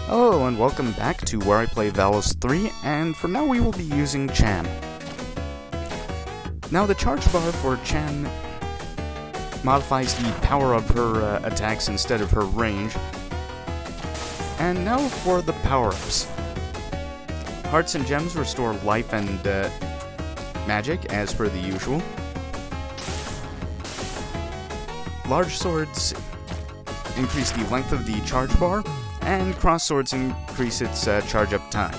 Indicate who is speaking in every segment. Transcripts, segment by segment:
Speaker 1: Hello and welcome back to where I play Valis 3, and for now we will be using Chan. Now the charge bar for Chan modifies the power of her attacks instead of her range. And now for the power-ups. Hearts and gems restore life and magic as per the usual. Large swords increase the length of the charge bar, and cross swords increase its charge-up time.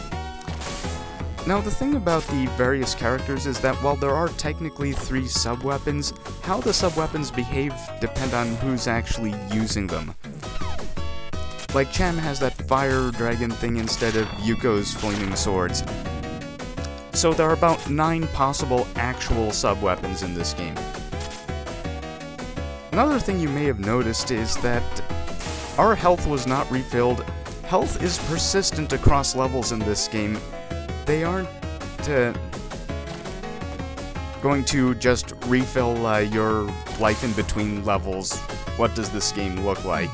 Speaker 1: Now the thing about the various characters is that while there are technically 3 sub-weapons, how the sub-weapons behave depend on who's actually using them. Like Chan has that fire dragon thing instead of Yuko's flaming swords. So there are about 9 possible actual sub-weapons in this game. Another thing you may have noticed is that our health was not refilled. Health is persistent across levels in this game. They aren't going to just refill your life in between levels. What does this game look like?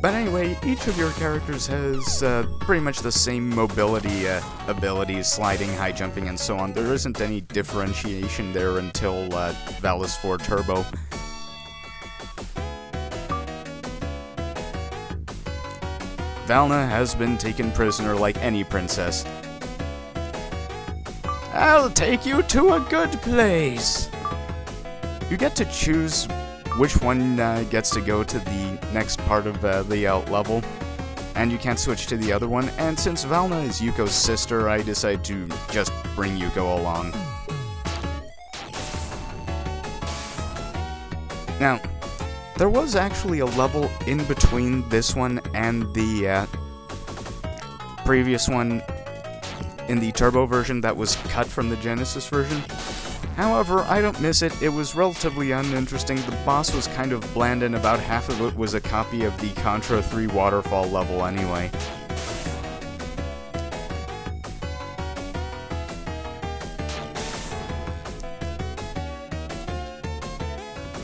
Speaker 1: But anyway, each of your characters has pretty much the same mobility abilities, sliding, high jumping, and so on. There isn't any differentiation there until Valis 4 Turbo. Valna has been taken prisoner like any princess. I'll take you to a good place! You get to choose which one gets to go to the next part of the level, and you can't switch to the other one, and since Valna is Yuko's sister, I decided to just bring Yuko along. Now, there was actually a level in between this one and the previous one in the Turbo version that was cut from the Genesis version. However, I don't miss it. It was relatively uninteresting. The boss was kind of bland, and about half of it was a copy of the Contra 3 waterfall level anyway.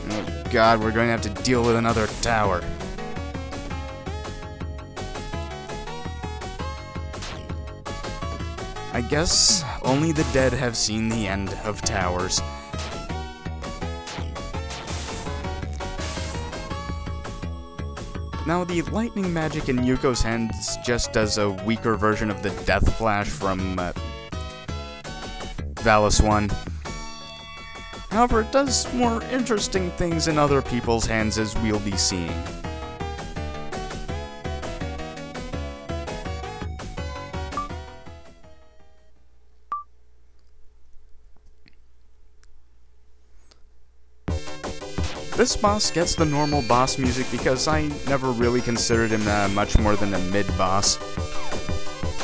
Speaker 1: Oh god, we're going to have to deal with another tower. I guess only the dead have seen the end of towers. Now, the lightning magic in Yuko's hands just does a weaker version of the Death Flash from Valis 1. However, it does more interesting things in other people's hands, as we'll be seeing. This boss gets the normal boss music because I never really considered him much more than a mid-boss.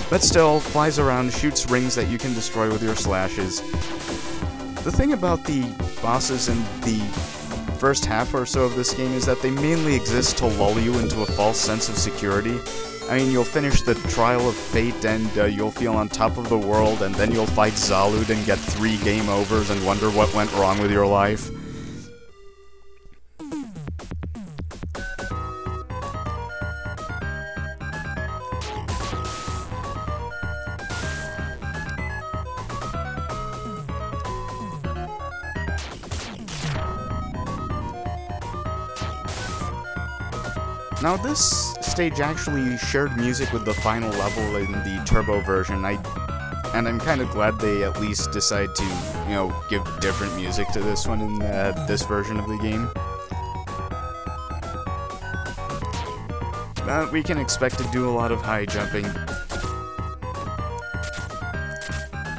Speaker 1: But still, flies around, shoots rings that you can destroy with your slashes. The thing about the bosses in the first half or so of this game is that they mainly exist to lull you into a false sense of security. I mean, you'll finish the Trial of Fate and you'll feel on top of the world, and then you'll fight Zalud and get 3 game overs and wonder what went wrong with your life. Now, this stage actually shared music with the final level in the Turbo version, and I'm kind of glad they at least decided to, you know, give different music to this one in this version of the game. We can expect to do a lot of high jumping.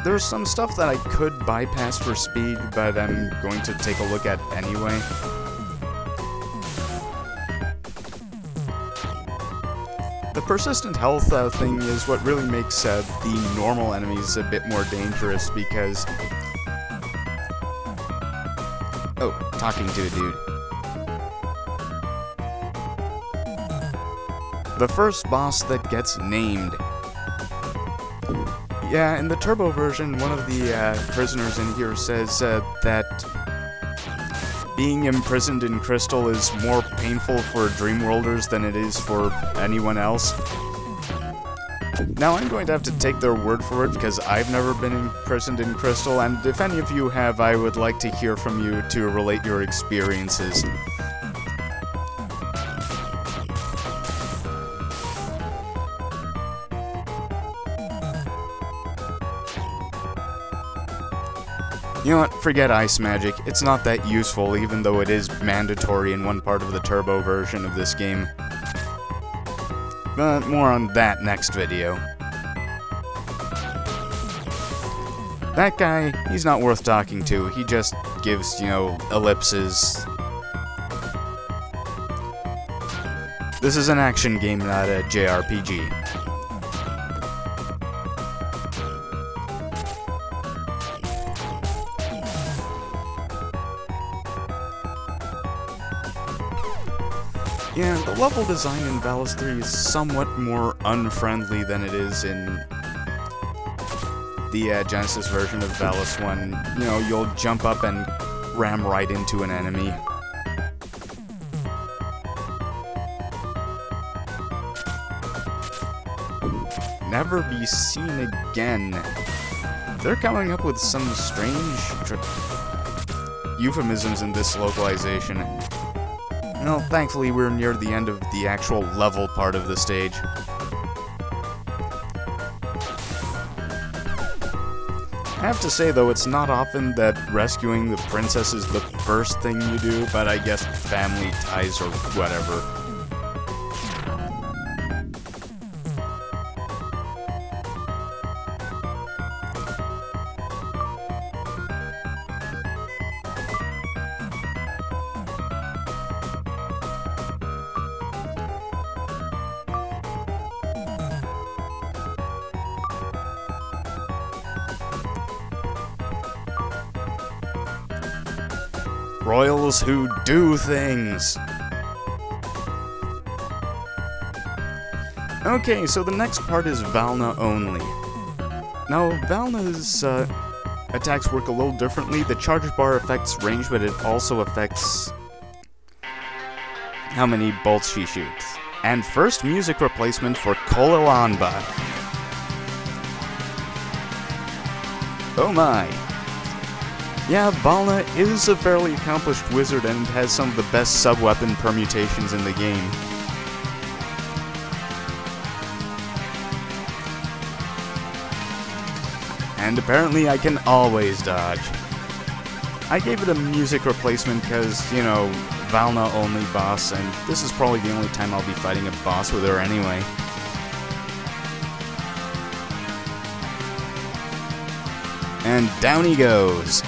Speaker 1: There's some stuff that I could bypass for speed, but I'm going to take a look at anyway. The persistent health thing is what really makes the normal enemies a bit more dangerous because... Oh, talking to a dude. The first boss that gets named. Yeah, in the Turbo version, one of the prisoners in here says that being imprisoned in Crystal is more painful for Dreamworlders than it is for anyone else. Now, I'm going to have to take their word for it, because I've never been imprisoned in Crystal, and if any of you have, I would like to hear from you to relate your experiences. You know what, forget ice magic. It's not that useful, even though it is mandatory in one part of the turbo version of this game. But more on that next video. That guy, he's not worth talking to. He just gives, you know, ellipses. This is an action game, not a JRPG. Yeah, the level design in Valis 3 is somewhat more unfriendly than it is in the Genesis version of Valis 1. You know, you'll jump up and ram right into an enemy. Never be seen again. They're coming up with some strange euphemisms in this localization. Well, thankfully we're near the end of the actual level part of the stage. I have to say, though, it's not often that rescuing the princess is the first thing you do, but I guess family ties or whatever. Royals who do things! Okay, so the next part is Valna only. Now, Valna's attacks work a little differently. The charge bar affects range, but it also affects how many bolts she shoots. And first music replacement for Kolalanba. Oh my. Yeah, Valna is a fairly accomplished wizard and has some of the best sub-weapon permutations in the game. And apparently I can always dodge. I gave it a music replacement because, you know, Valna only boss, and this is probably the only time I'll be fighting a boss with her anyway. And down he goes.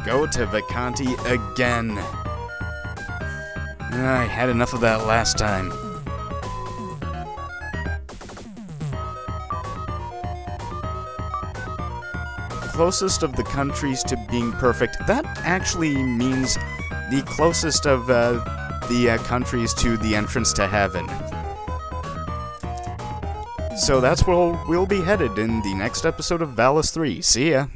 Speaker 1: Go to Vacanti again. I had enough of that last time. Closest of the countries to being perfect. That actually means the closest of the countries to the entrance to heaven. So that's where we'll be headed in the next episode of Valis 3. See ya!